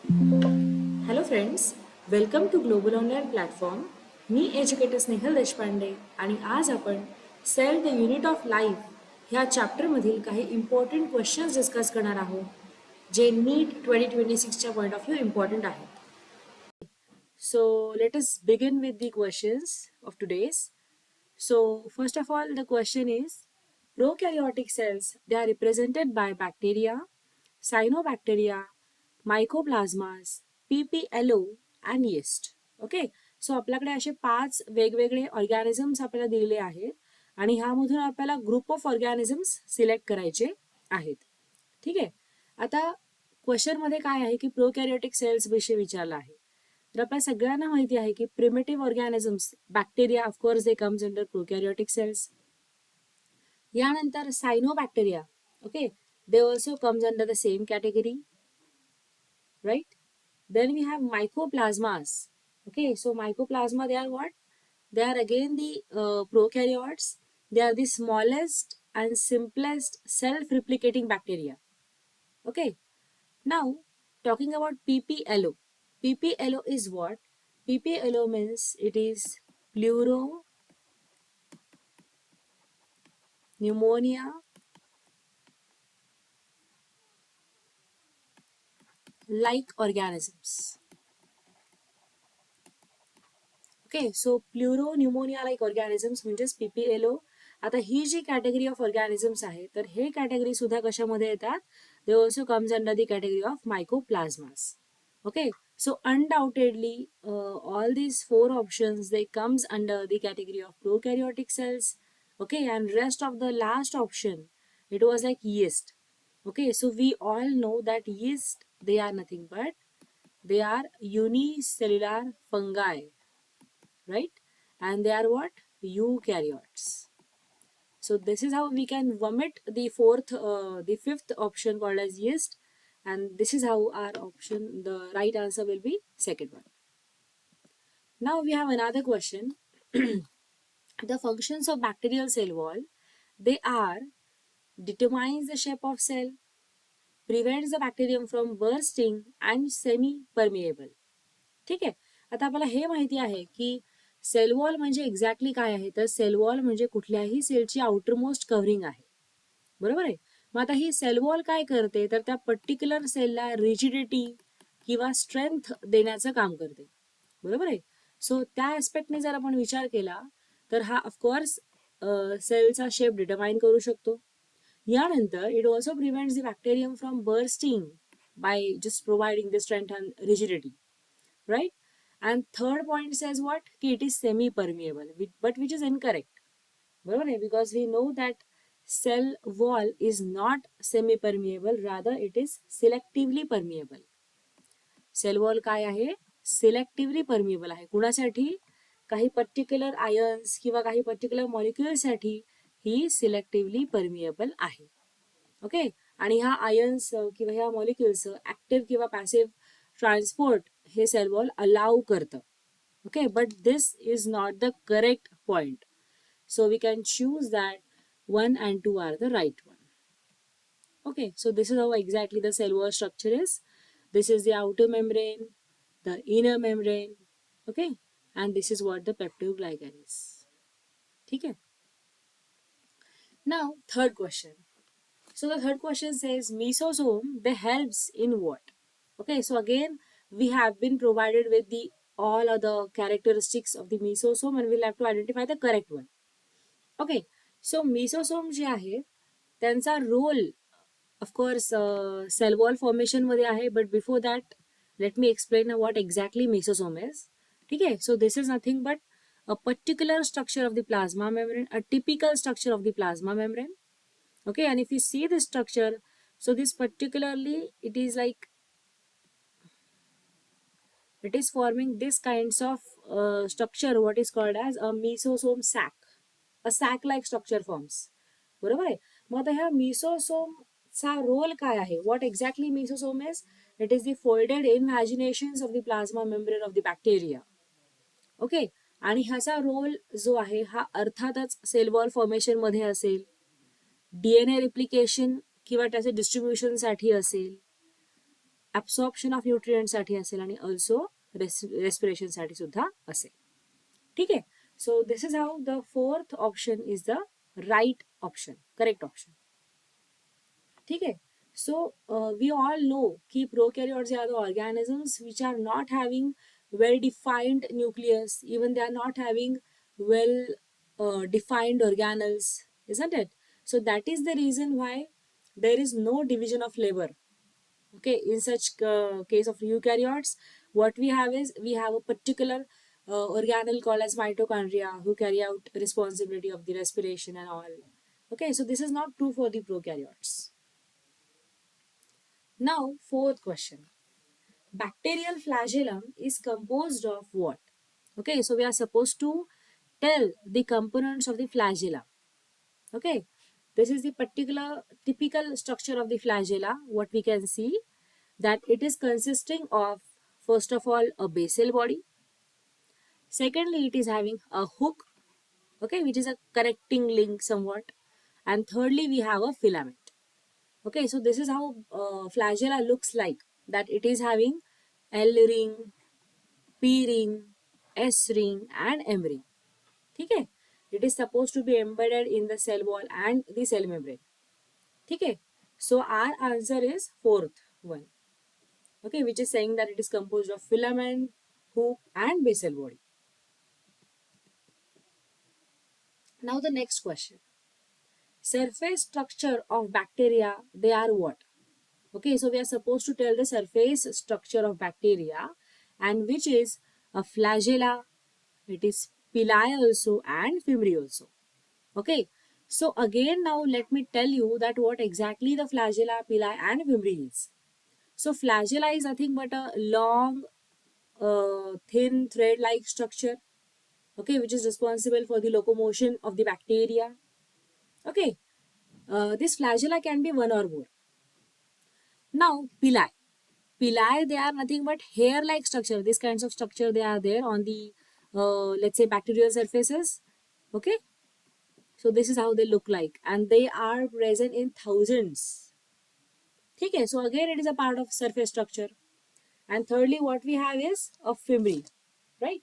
Hello friends, welcome to global online platform. मी educator Snehal Deshpande आणि आज आपण cell the unit of life ह्या चॅप्टरमधील काही इम्पॉर्टंट क्वेश्चन्स डिस्कस करणार आहोत जे नीट 2026च्या पॉईंट ऑफ व्ह्यू इम्पॉर्टंट आहेत. So let us begin with the questions of today's. So first of all, the question is prokaryotic cells. They are represented by bacteria, cyanobacteria, mycoplasmas, PPLO and yeast. Okay, so आपल्याकडे असे 5 वेगवेगळे organisms आपल्याला दिलेले आहेत आणि ह्यामधून आपल्याला group of organisms select करायचे आहेत. ठीक आहे, आता क्वेश्चन मध्ये काय आहे की प्रोकॅरियोटिक सेल्स विषयी विचारलं आहे. तर आपल्या सगळ्यांना माहिती आहे की primitive organisms bacteria of course they comes under prokaryotic cells. यानंतर cyanobacteria, okay, they also comes under the same category, right? Then we have mycoplasmas. Okay, so mycoplasma, they are what? They are again the prokaryotes. They are the smallest and simplest self-replicating bacteria. Okay, now talking about PPLO. PPLO is what? PPLO means it is pleuro pneumonia like organisms. Okay, so pleuro pneumonia like organisms म्हणजेच PPLO. आता ही जी category of organisms आहे तर हे category सुद्धा कशामध्ये येतात? They also comes under the category of mycoplasmas. Okay, so undoubtedly all these four options they comes under the category of prokaryotic cells. Okay, and rest of the last option it was like yeast. Okay, so we all know that yeast they are nothing but they are unicellular fungi, right? And they are what? Eukaryotes. So this is how we can vomit the fifth option called as yeast, and this is how our option, the right answer will be second one. Now we have another question. The functions of bacterial cell wall, they are determines the shape of cell, prevents the bacterium from bursting and semi-permeable. ठीक आहे, आता आपल्याला हे माहिती आहे की cell wall म्हणजे exactly काय आहे, तर सेल वॉल म्हणजे कुठल्याही सेलची आउटरमोस्ट कव्हरिंग आहे. बरोबर आहे. मग आता ही सेल वॉल काय करते, तर त्या पर्टिक्युलर सेलला रिजिडिटी किंवा स्ट्रेंथ देण्याचं काम करते. बरोबर आहे. सो त्या ऍस्पेक्टने जर आपण विचार केला तर हा ऑफकोर्स सेलचा शेप डिटरमाइन करू शकतो. यानंतर it also prevents the bacterium from bursting by just providing the strength and rigidity, right? And third point says what? Ki it is semi-permeable, but which is incorrect. Because we know that cell wall is not semi-permeable, rather it is selectively permeable. Cell wall काय आहे? Selectively permeable आहे. कुणासाठी? काही particular ions किंवा काही particular मॉलिक्युलसाठी ही selectively permeable आहे. Okay, आणि ह्या आयन्स किंवा ह्या मॉलिक्युल्स ऍक्टिव्ह किंवा पॅसिव्ह ट्रान्सपोर्ट हे सेल वॉल अलाउ करतं. Okay, but this is not the correct point. So we can choose that 1 and 2 are the right one. Okay, so this is how exactly the cell wall structure is. This is the outer membrane, the inner membrane, okay, and this is what the peptidoglycan is. ठीक है. Now third question. So the third question says mesosome they helps in what? Okay, so again we have been provided with the all other characteristics of the mesosome and we'll have to identify the correct one. Okay, so mesosome जे आहे त्यांचा role of course cell wall formation मध्ये आहे, but before that let me explain what exactly mesosome is. ठीक आहे, so this is nothing but a particular structure of the plasma membrane, a typical structure of the plasma membrane. Okay, and if you see this structure, so this particularly it is like it is forming this kinds of structure what is called as a mesosome sac. A sac like structure forms. बरोबर आहे. मग आता ह्या mesosome चा role काय आहे? What exactly mesosome is? It is the folded invaginations of the plasma membrane of the bacteria. Okay, आणि ह्याचा role जो आहे हा अर्थातच सेल वॉल फॉर्मेशन मध्ये असेल, डीएनए रिप्लिकेशन किंवा त्याचे डिस्ट्रीब्युशन साठी असेल, ॲब्सॉर्प्शन ऑफ न्यूट्रिएंटसाठी असेल आणि ऑल्सो रेस्पिरेशनसाठी सुद्धा असेल. ठीक आहे. So this is how the fourth option is the right option, correct option. ठीक आहे. So we all know कि prokaryotes are the organisms which are not having well defined nucleus, even they are not having well defined organelles, isn't it? So that is the reason why there is no division of labor. Okay, in such case of eukaryotes, what we have is we have a particular organelle called as mitochondria who carry out responsibility of the respiration and all. Okay, so this is not true for the prokaryotes. Now, fourth question. Bacterial flagellum is composed of what? Okay, so we are supposed to tell the components of the flagella. Okay, this is the particular typical structure of the flagella. What we can see that it is consisting of, first of all, a basal body. Secondly, it is having a hook, okay, which is a connecting link somewhat. And thirdly, we have a filament. Okay, so this is how flagella looks like, that it is having L ring, P ring, S ring and M ring. Okay, it is supposed to be embedded in the cell wall and the cell membrane. Okay, so our answer is fourth one. Okay, which is saying that it is composed of filament, hook and basal body. Now the next question. Surface structure of bacteria, they are what? Okay, so we are supposed to tell the surface structure of bacteria, and which is a flagella, it is pili also and fimbriae also. Okay, so again now let me tell you that what exactly the flagella, pili and fimbriae is. So flagella is nothing but a long, thin thread-like structure, okay, which is responsible for the locomotion of the bacteria. Okay, this flagella can be one or more. Now pili. Pili, they are nothing but hair-like structure. These kinds of structure, they are there on the, let's say, bacterial surfaces. Okay. So this is how they look like. And they are present in thousands. Okay. So again, it is a part of surface structure. And thirdly, what we have is a fimbriae. Right.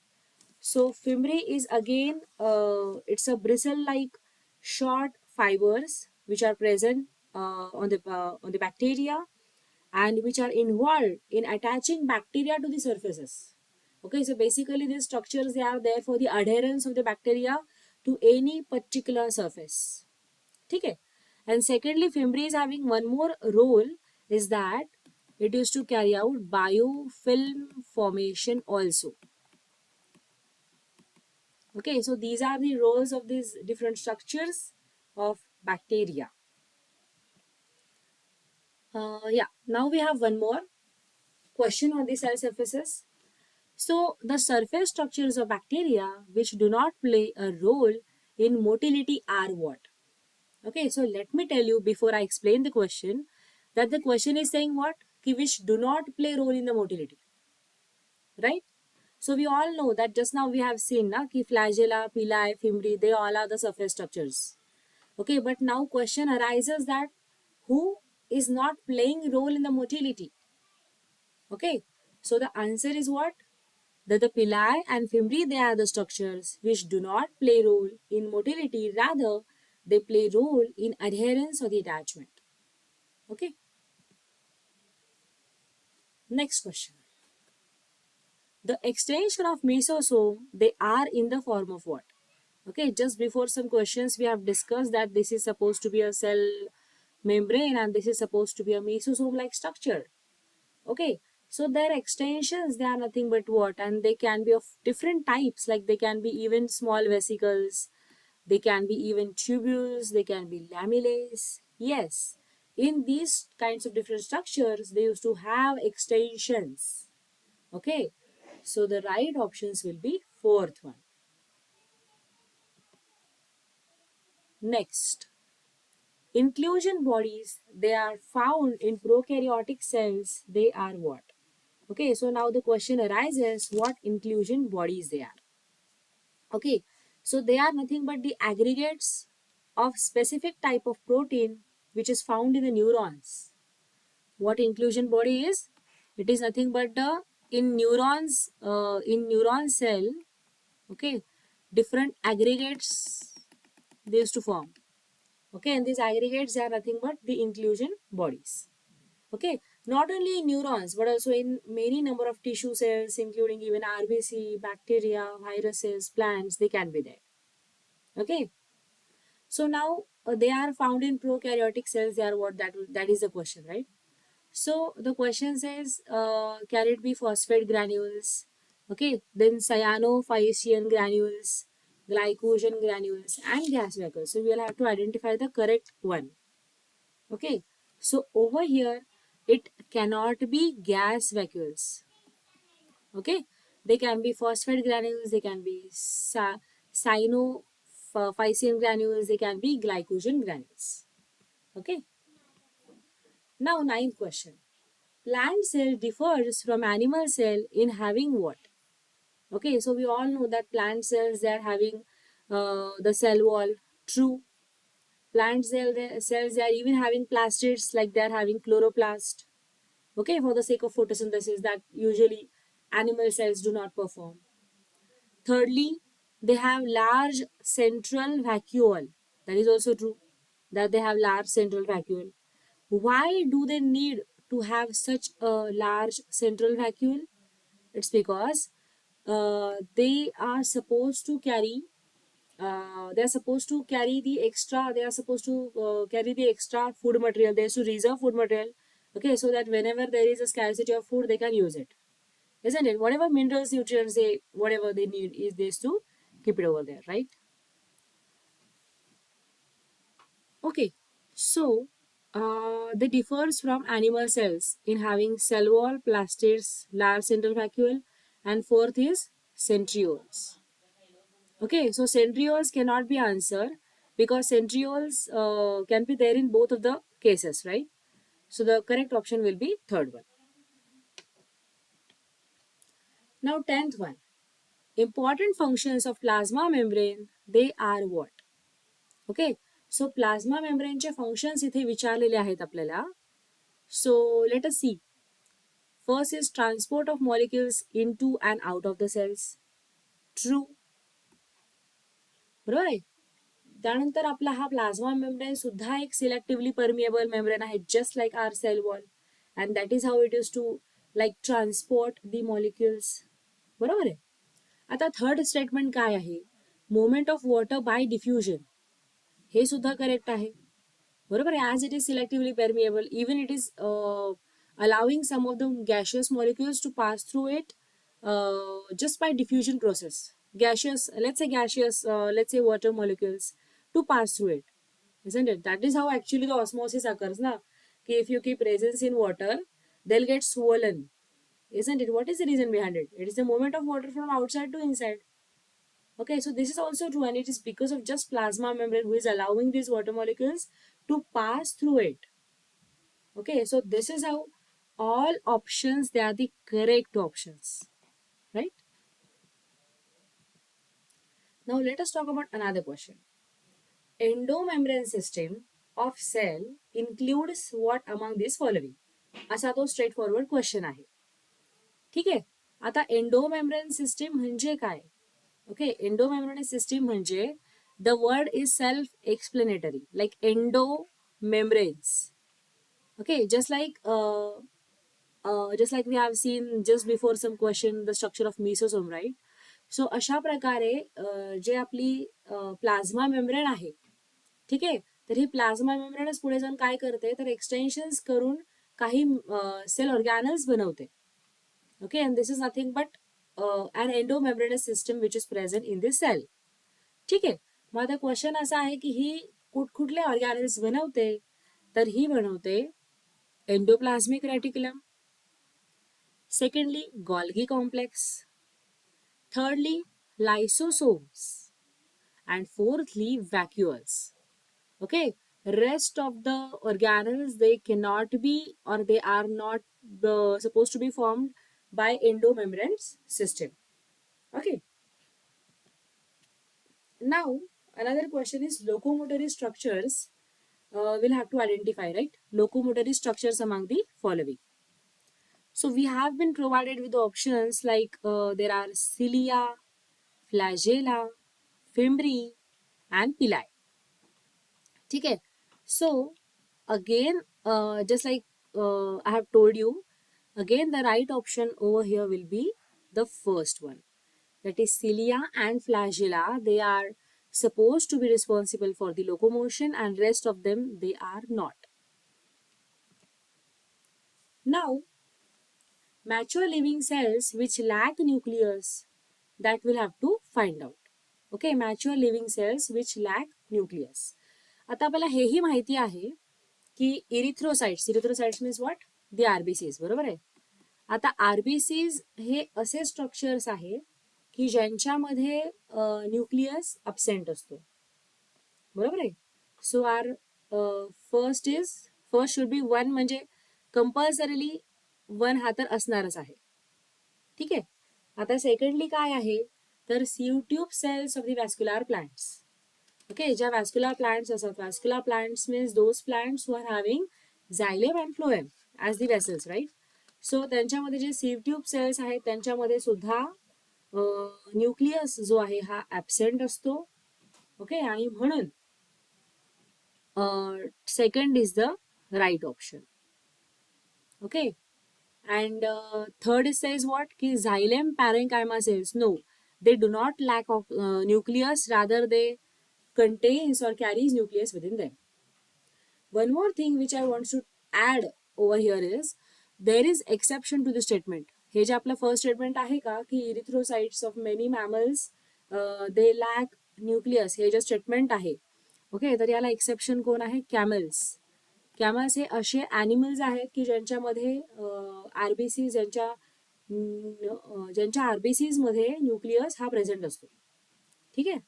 So fimbriae is again, it's a bristle-like short fibers which are present on the bacteria, and which are involved in attaching bacteria to the surfaces. Okay, so basically these structures, they are there for the adherence of the bacteria to any particular surface. Okay, and secondly, fimbriae is having one more role, is that it is to carry out biofilm formation also. Okay, so these are the roles of these different structures of bacteria. Yeah, now we have one more question on the cell surfaces. So, the surface structures of bacteria which do not play a role in motility are what? Okay, so let me tell you before I explain the question, that the question is saying what? Ki which do not play role in the motility. Right? So, we all know that just now we have seen na, ki flagella, pili, fimbriae, they all are the surface structures. Okay, but now question arises that who is not playing role in the motility? Okay, so the answer is what? That the pili and fimbriae, they are the structures which do not play role in motility, rather they play role in adherence or the attachment. Okay. Next question. The extension of mesosome, they are in the form of what? Okay, just before some questions we have discussed that this is supposed to be a cell membrane and this is supposed to be a mesosome like structure. Okay, so their extensions, they are nothing but what? And they can be of different types, like they can be even small vesicles, they can be even tubules, they can be lamelles. Yes, in these kinds of different structures, they used to have extensions. Okay, so the right options will be fourth one. Next, inclusion bodies, they are found in prokaryotic cells. They are what? Okay, so now the question arises, what inclusion bodies they are? Okay, so they are nothing but the aggregates of specific type of protein which is found in the neurons. What inclusion body is? It is nothing but the in neuron cell, okay, different aggregates they used to form. Okay, and these aggregates, they are nothing but the inclusion bodies. Okay, not only in neurons but also in many number of tissue cells, including even RBC, bacteria, viruses, plants, they can be there. Okay, so now they are found in prokaryotic cells. They are what, that is the question, right? So the question says, can it be phosphate granules? Okay, then cyanophycean granules, glycogen granules, and gas vacuoles. So we will have to identify the correct one. Okay, so over here it cannot be gas vacuoles. Okay, they can be phosphate granules, they can be cyanophycean granules, they can be glycogen granules. Okay, now ninth question. Plant cell differs from animal cell in having what? Okay, so we all know that plant cells, they are having the cell wall. True. Cells, they are even having plastids, like they are having chloroplast. Okay, for the sake of photosynthesis, that usually animal cells do not perform. Thirdly, they have large central vacuole. That is also true, that they have large central vacuole. Why do they need to have such a large central vacuole? It's because they are supposed to carry they are supposed to carry the extra food material. They have to reserve food material, okay, so that whenever there is a scarcity of food, they can use it, isn't it? Whatever minerals, nutrients, whatever they need is this to keep it over there, right? Okay, so they differs from animal cells in having cell wall, plastids, large central vacuole, and fourth is centrioles. Okay, so centrioles cannot be answered because centrioles can be there in both of the cases, right? So the correct option will be third one. Now 10th one. Important functions of plasma membrane, they are what? Okay, so plasma membraneचे functions इथे विचारलेले आहेत आपल्याला. So let us see. First is transport of molecules into and out of the cells. True. बरोबर आहे. त्यानंतर आपला हा plasma membrane सुद्धा एक सिलेक्टिव्हली परमिएबल मेम्ब्रेन आहे, just like our cell wall, and that is how it is to like transport the molecules. बरोबर आहे. आता थर्ड स्टेटमेंट काय आहे? Movement of water by diffusion, हे सुद्धा करेक्ट आहे. बरोबर आहे. As it is selectively permeable, even it is allowing some of the gaseous molecules to pass through it just by diffusion process. Let's say water molecules to pass through it, isn't it? That is how actually the osmosis occurs. Now, if you keep resins in water, they'll get swollen, isn't it? What is the reason behind it? It is the movement of water from outside to inside. Okay, so this is also true, and it is because of just plasma membrane who is allowing these water molecules to pass through it. Okay, so this is how all options, they are the correct options, right? Now let us talk about another question. Endomembrane system of cell includes what among these following? असा तो straight forward question आहे. ठीक आहे. आता endomembrane system म्हणजे काय? Okay, endomembrane system म्हणजे the word is self explanatory, like endo membranes. Okay, just like we have seen just before some question the structure of mesosome, right? So अशा प्रकारे जे आपली प्लाझ्मा मेम्ब्रेन आहे, ठीक आहे, तर ही प्लाझ्मा मेम्ब्रेनच पुढे जाऊन काय करते, तर एक्सटेन्शन्स करून काही सेल ऑर्गॅनल्स बनवते. Okay, and this is nothing but an endomembranous system which is present in this cell. ठीक आहे. मग आता क्वेश्चन असा आहे की ही कुठले ऑर्गॅनल्स बनवते, तर ही बनवते endoplasmic reticulum. Secondly, Golgi complex. Thirdly, lysosomes. And fourthly, vacuoles. Okay, rest of the organelles, they cannot be, or they are not supposed to be formed by endomembrane system. Okay. Now another question is locomotory structures. We'll have to identify, right? Locomotory structures among the following. So we have been provided with the options like there are cilia, flagella, fimbriae and pili. ठीक है. So again, just like I have told you, again the right option over here will be the first one, that is cilia and flagella. They are supposed to be responsible for the locomotion and rest of them they are not. Now mature living cells which lack nucleus, that we'll have to find out. Okay, mature living cells which lack nucleus. आता आपल्याला हेही माहिती आहे की erythrocytes means what, the RBCs, बरोबर आहे. आता RBCs हे असे स्ट्रक्चर्स आहे की ज्यांच्यामध्ये न्यूक्लियस अबसेंट असतो, बरोबर आहे. So our first should be one, म्हणजे कंपल्सरीली वन हा तर असणारच आहे. ठीक आहे. आता सेकंडली काय आहे तर sieve tube cells of the vascular plants. Okay, ज्या वॅस्क्युलर प्लांट्स असतात, vascular plants means those plants who are having xylem and phloem as the vessels, right. So त्यांच्यामध्ये जे सीव ट्यूब सेल्स आहेत त्यांच्यामध्ये सुद्धा न्यूक्लियस जो आहे हा ॲबसेंट असतो. ओके, आणि म्हणून second is the right option. Okay, and third says what, ki xylem parenchyma cells, no, they do not lack of nucleus, rather they contains or carries nucleus within them. One more thing which I want to add over here is there is exception to the statement. हे जे आपलं first statement आहे का की erythrocytes of many mammals they lack nucleus, हे जे statement आहे, okay, तर याला एक्सेप्शन कोण आहे, कॅमल्स. कॅमल्स हे असे ॲनिमल्स आहेत की ज्यांच्यामध्ये आरबीसीज, ज्यांच्या आरबीसीज मध्ये न्यूक्लियस हा प्रेझेंट असतो. ठीक आहे.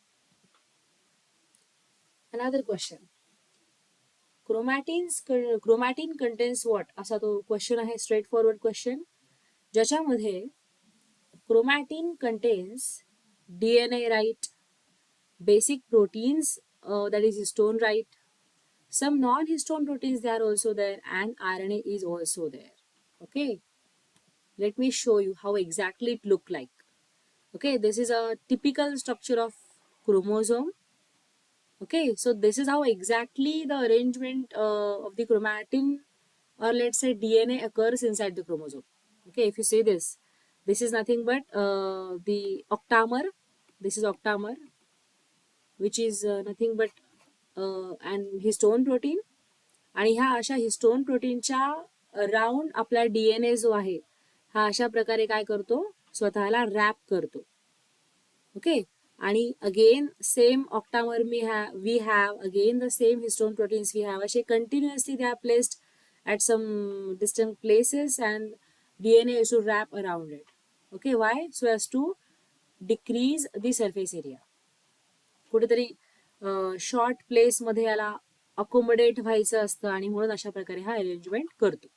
Another question, chromatin contains what, असा तो क्वेश्चन आहे, स्ट्रेट फॉरवर्ड क्वेश्चन, ज्याच्यामध्ये chromatin contains DNA, right, basic proteins, that is histone, right, some non-histone proteins they are also there, and RNA is also there. Okay, let me show you how exactly it look like. Okay, this is a typical structure of chromosome. Okay, so this is how exactly the arrangement of the chromatin, or let's say DNA, occurs inside the chromosome. Okay, if you see this is nothing but the octamer. This is octamer, which is nothing but and histone protein, आणि ह्या अशा histone प्रोटीनच्या round आपला DNA जो आहे हा अशा प्रकारे काय करतो, स्वतःला रॅप करतो. ओके, आणि again same octamer we have again the same histone proteins we have, असे continuously they are placed at some distant places and DNA is to wrap around it. Okay, why, so as to decrease the surface area. कुठेतरी short place मध्ये याला accommodate व्हायचं असतं आणि म्हणून अशा प्रकारे हा अरेंजमेंट करतो.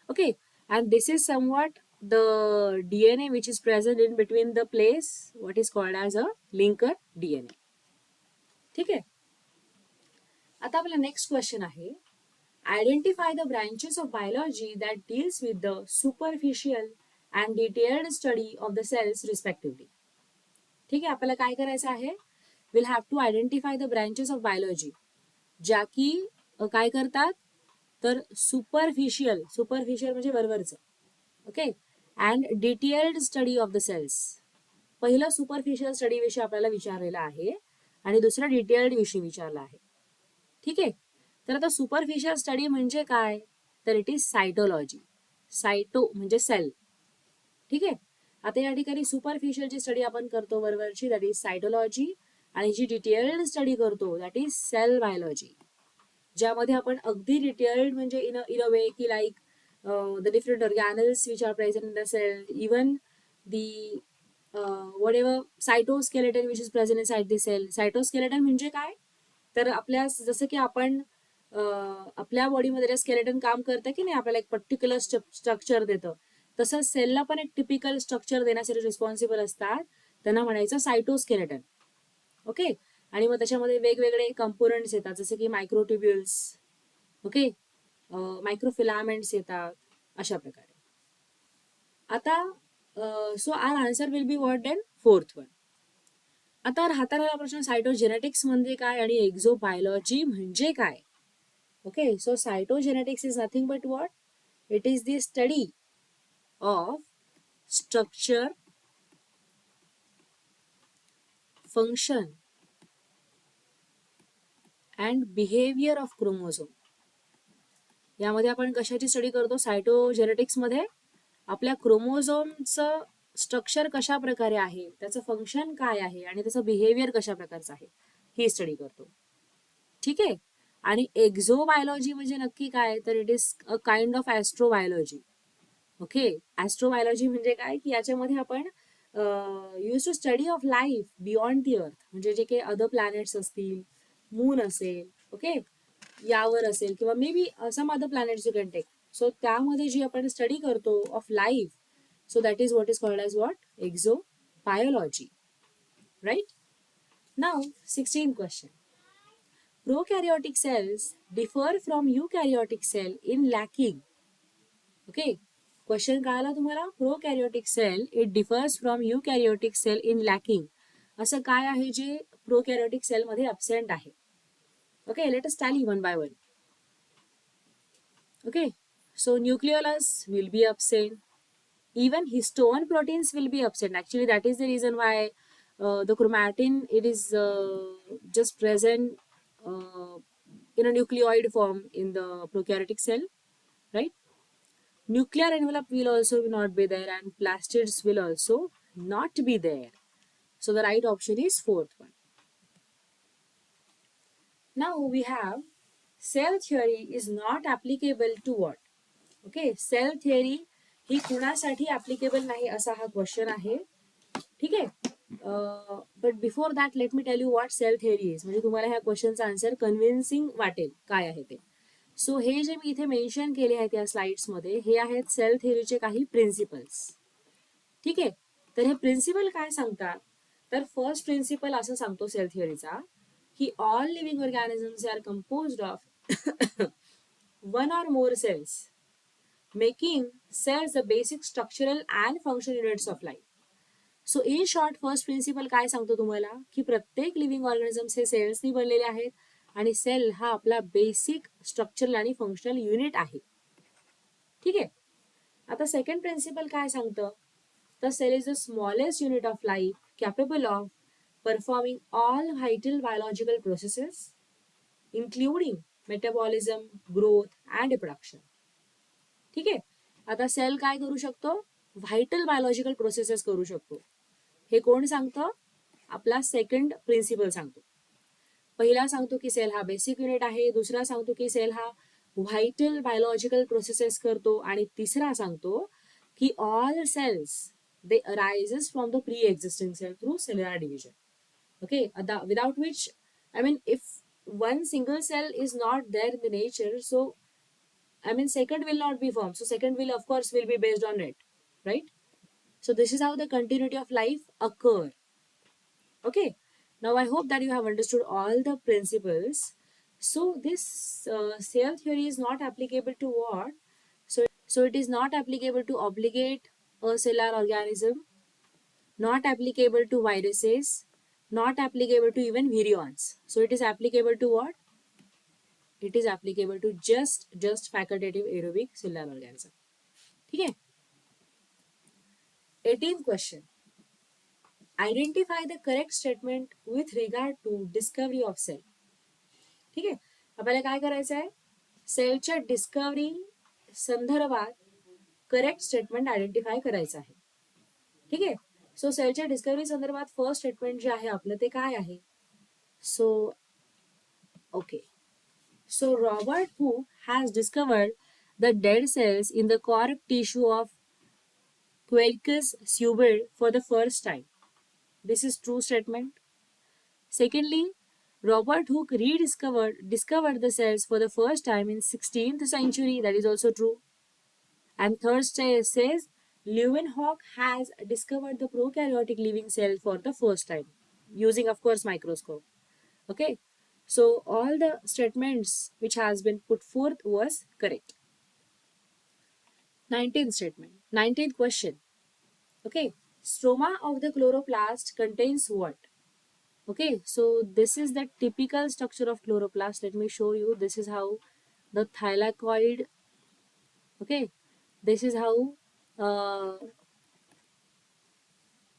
Okay, and this is somewhat the DNA which is present in between the place what is called as a linker DNA. ठीक आहे. आता आपला नेक्स्ट क्वेश्चन आहे, identify the branches of biology that deals with the superficial and detailed study of the cells respectively. ठीक आहे, आपल्याला काय करायचं आहे, will have to identify the branches of biology ज्या की काय करतात तर सुपरफिशियल म्हणजे वरवरचं. Okay, and detailed study of the cells. पहिलं सुपरफिशियल स्टडी विषयी आपल्याला विचारलेला आहे आणि दुसरा डिटेल्ड विषयी विचारला आहे. ठीक आहे. तर आता सुपरफिशियल स्टडी म्हणजे काय तर इट इज सायटोलॉजी. सायटो म्हणजे सेल. ठीक आहे. आता या ठिकाणी सुपरफिशियलची स्टडी आपण करतो वरवरची, दॅट इज सायटोलॉजी, आणि जी डिटेल्ड स्टडी करतो दॅट इज सेल बायोलॉजी, ज्यामध्ये आपण अगदी डिटेल्ड म्हणजे इन अ वे की like the different organelles which are present in the cell, even the whatever cytoskeleton which is present inside the cell. Cytoskeleton म्हणजे काय तर आपल्या जसं की आपण आपल्या बॉडीमध्ये स्केलेटन काम करतं की नाही, आपल्याला एक पर्टिक्युलर स्ट्रक्चर देतं, तसं सेलला पण एक टिपिकल स्ट्रक्चर देण्यासाठी रिस्पॉन्सिबल असतात, त्यांना म्हणायचं सायटोस्केलेटन. ओके, आणि मग त्याच्यामध्ये वेगवेगळे कंपोनंट्स येतात जसे की मायक्रोट्युब्युल्स, ओके, मायक्रोफिलामेंट्स येतात, अशा प्रकारे. आता so our answer will be what then fourth one. आता राहता प्रश्न सायटोजेनेटिक्स म्हणजे काय आणि एक्झोबायोलॉजी म्हणजे काय. Okay, so cytogenetics is nothing but what, it is the study of structure, function and behaviour of chromosome. यामध्ये आपण कशाची स्टडी करतो सायटोजेनेटिक्स मध्ये, आपल्या क्रोमोझोमचं स्ट्रक्चर कशा प्रकारे आहे, त्याचं फंक्शन काय आहे आणि त्याचं बिहेवियर कशा प्रकारचं आहे ही स्टडी करतो. ठीक आहे. आणि एक्झोबायोलॉजी म्हणजे नक्की काय, तर it is a kind of astrobiology. Okay, astrobiology म्हणजे काय की याच्यामध्ये आपण use to study of life beyond the earth, म्हणजे जे काही अदर प्लॅनेट्स असतील, मून असेल, ओके, यावर असेल किंवा may be some other planets you can take. So त्यामध्ये जी आपण स्टडी करतो of life, so that is what is called as what, exobiology. Right. नाव 16 question. Prokaryotic cells differ from eukaryotic cell in lacking. Okay, question कळाला तुम्हाला. Prokaryotic cell it differs from eukaryotic cell in lacking. असं काय आहे जे prokaryotic cell मध्ये absent आहे. Okay, let us tally one by one. Okay, so nucleolus will be absent. Even histone proteins will be absent. Actually, that is the reason why the chromatin, it is just present in a nucleoid form in the prokaryotic cell, right? Nuclear envelope will also not be there and plastids will also not be there. So the right option is fourth one. Now we have cell theory is not applicable to what? Okay, cell theory ही कुणासाठी applicable नाही असा हा question आहे. ठीक आहे. But before that let me tell you what cell theory is, म्हणजे तुम्हाला ह्या क्वेश्चनचा आन्सर कन्व्हिन्सिंग वाटेल काय आहे ते. सो हे जे मी इथे मेन्शन केले आहेत या स्लाइड्समध्ये, हे आहेत सेल थिअरीचे काही प्रिन्सिपल्स. ठीक आहे. तर हे प्रिन्सिपल काय सांगतात, तर फर्स्ट प्रिन्सिपल असं सांगतो सेल थिअरीचा की all living organisms are composed of one or more cells, making cells the basic structural and functional units of life. So in short first principle काय सांगतो तुम्हाला की प्रत्येक लिव्हिंग ऑर्गॅनिझम्स हे सेल्सनी बनलेले आहेत आणि सेल हा आपला बेसिक स्ट्रक्चरल आणि फंक्शनल युनिट आहे. ठीक आहे. आता सेकंड प्रिन्सिपल काय सांगतं, तर cell is the smallest unit of life capable of performing all vital biological processes including metabolism, growth and reproduction. ठीक आहे. आता सेल काय करू शकतो, व्हायटल बायोलॉजिकल प्रोसेसेस करू शकतो. हे कोण सांगतं, आपला सेकंड प्रिन्सिपल सांगतो. पहिला सांगतो की सेल हा बेसिक युनिट आहे, दुसरा सांगतो की सेल हा व्हायटल बायोलॉजिकल प्रोसेसेस करतो आणि तिसरा सांगतो की all cells they arises from the pre existing cell through cellular division. Okay, without which I mean if one single cell is not there in the nature, so I mean, second will not be formed. So second will, of course, will be based on it, right? So this is how the continuity of life occur. Okay. Now I hope that you have understood all the principles. So this cell theory is not applicable to what? So it is not applicable to obligate a cellular organism, not applicable to viruses, not applicable to even virions. So it is applicable to what? It is applicable to just facultative aerobic cellular organism. ठीक है. 18th question. Identify the correct statement with regard to discovery of cell. ठीक आहे. आपल्याला काय करायचं आहे, सेलच्या discovery संदर्भात करेक्ट स्टेटमेंट आयडेंटिफाय करायचं आहे. ठीक आहे. सो सेलच्या डिस्कवरी संदर्भात फर्स्ट स्टेटमेंट जे आहे आपलं ते काय आहे. So okay, so Robert Hooke has discovered the dead cells in the cork tissue of Quercus subid for the first time. This is true statement. Secondly, Robert Hooke discovered the cells for the first time in 16th century. That is also true. And third says Leeuwenhoek has discovered the prokaryotic living cell for the first time using, of course, microscope. Okay. So all the statements which has been put forth was correct. 19th statement. 19th question. Okay, stroma of the chloroplast contains what? Okay, so this is the typical structure of chloroplast. Let me show you. This is how the thylakoid, okay, this is how uh,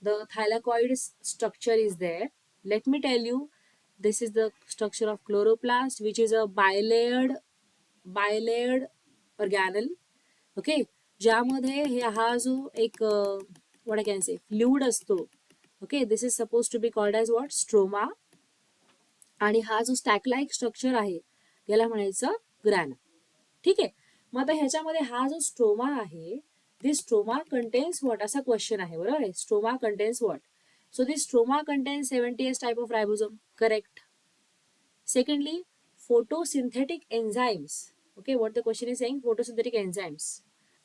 the thylakoid structure is there. Let me tell you, this is the structure of chloroplast, which is a bilayered organelle. Okay, ज्यामध्ये हा जो एक what I can say fluid असतो. Okay, this is suppose to be called as what, stroma. आणि हा जो stack like structure आहे याला म्हणायचं ग्रॅना. ठीक आहे, मग आता ह्याच्यामध्ये हा जो स्ट्रोमा आहे, दिस स्ट्रोमा कंटेन्स व्हॉट असा क्वेश्चन आहे, बरोबर आहे. Stroma contains what? So this stroma contains 70s type of ribosome. Correct. Secondly, photosynthetic enzymes. Okay, what the question is saying, photosynthetic enzymes.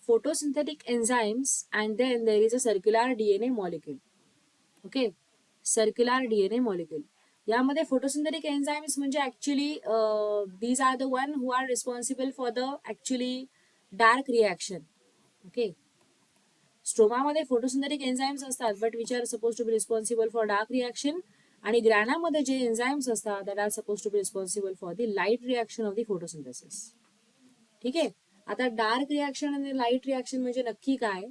Photosynthetic enzymes, and then there is a circular DNA molecule. Okay, circular DNA molecule. यामध्ये photosynthetic enzymes म्हणजे actually these are the one who are responsible for the actually dark reaction. Okay, स्ट्रोमामध्ये photosynthetic enzymes असतात, but which are supposed to be responsible for dark reaction. आणि ग्रॅनामध्ये जे enzymes असतात that are supposed to be responsible for the light reaction of the photosynthesis. ठीक आहे, आता dark reaction आणि light reaction म्हणजे नक्की काय?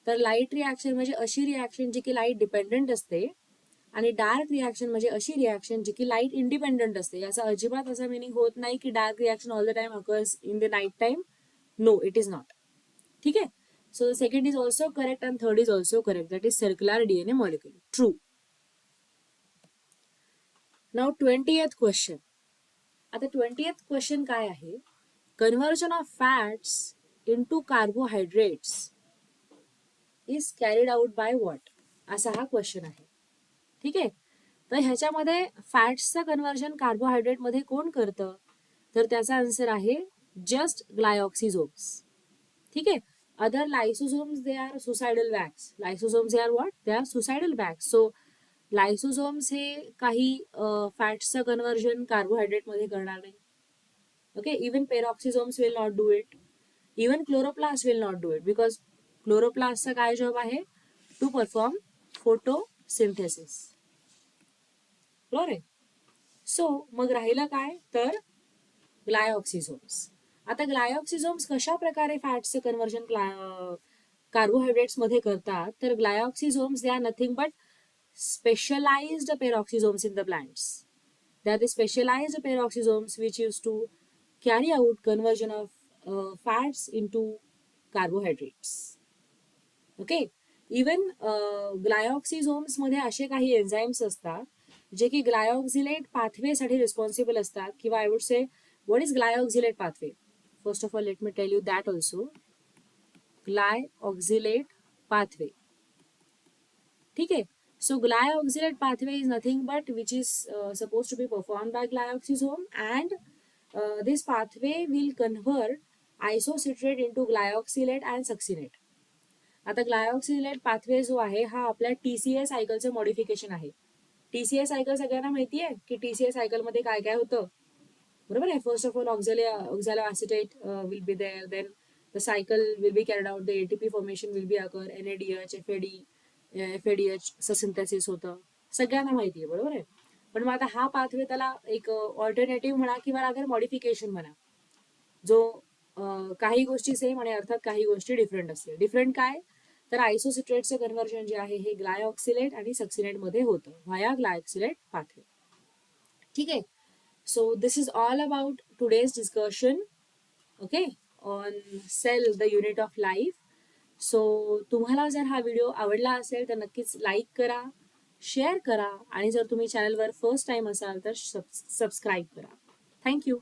तर लाईट रिॲक्शन म्हणजे अशी रिॲक्शन जी की लाईट डिपेंडंट असते, आणि डार्क रिॲक्शन म्हणजे अशी रिॲक्शन जी की लाईट इंडिपेंडंट असते. याचा अजिबात असा मिनिंग होत नाही की dark reaction all the time occurs in the night time. No, it is not. ठीक आहे, so second is also correct and third is also correct, that is circular DNA molecule. True. Now 20th question. आता 20th question काय आहे? Conversion of fats into carbohydrates is carried out by what? असा हा question आहे. ठीक आहे, तर ह्याच्यामध्ये फॅट्सचं कन्व्हर्जन कार्बोहायड्रेट मध्ये कोण करतं? तर त्याचा आन्सर आहे जस्ट ग्लायऑक्सिझोम्स. ठीक आहे, other lysosomes they are suicidal bags. Lysosomes they are what? They are suicidal bags. So lysosomes हे काही फॅट्सचं कन्व्हर्जन कार्बोहायड्रेट मध्ये करणार नाही. Okay, even peroxisomes will not do it. Even chloroplast will not do it, because क्लोरोप्लास्टचा काय job आहे? To perform photosynthesis. बरोबर आहे. सो मग राहिलं काय? तर ग्लायऑक्सिझोम्स. आता ग्लायऑक्सिझोम्स कशा प्रकारे फॅट्सचं कन्व्हर्जन कार्बोहायड्रेट्स मध्ये करतात? तर glyoxysomes they are nothing but specialized peroxisomes in the plants. They are the specialized peroxisomes which used to carry out conversion of fats into carbohydrates. Okay, even ग्लायऑक्सिझोम्स मध्ये असे काही एन्झाईम्स असतात जे की ग्लायऑक्झिलेट पाथवे साठी responsible असतात. किंवा I would say, what is glyoxylate pathway? First of all let me tell you that also. Glyoxylate pathway. ठीक आहे, so glyoxylate pathway is nothing but which is supposed to be performed by glyoxysome, and this pathway will convert isocitrate into glyoxylate and succinate. आता ग्लायऑक्सिलेट pathway जो आहे हा आपल्या TCA सायकलचं modification आहे. TCA cycle सगळ्यांना माहिती आहे की टीसीए सायकल मध्ये काय काय होतं, बरोबर आहे. First of all oxaloacetate will be there, then the cycle will be carried out, the ATP formation will be occur, NADH, FADH synthesis होतं, सगळ्यांना माहिती आहे, बरोबर आहे. पण मग आता हा पाथवे त्याला एक ऑल्टरनेटिव्ह म्हणा किंवा अगर मॉडिफिकेशन म्हणा, जो काही गोष्टी सेम आणि अर्थात काही गोष्टी डिफरंट असते. डिफरंट काय? तर आयसोसिट्रेटचं कन्व्हर्जन जे आहे हे ग्लायऑक्सिलेट आणि सक्सिनेट मध्ये होतं व्हाया ग्लायऑक्सिलेट पाथवे. ठीक आहे, so this is all about today's discussion. Okay, on cell the unit of life. So तुम्हाला जर हा व्हिडिओ आवडला असेल तर नक्कीच लाईक करा, शेअर करा, आणि जर तुम्ही चॅनलवर फर्स्ट टाइम असाल तर सबस्क्राईब करा. थँक्यू.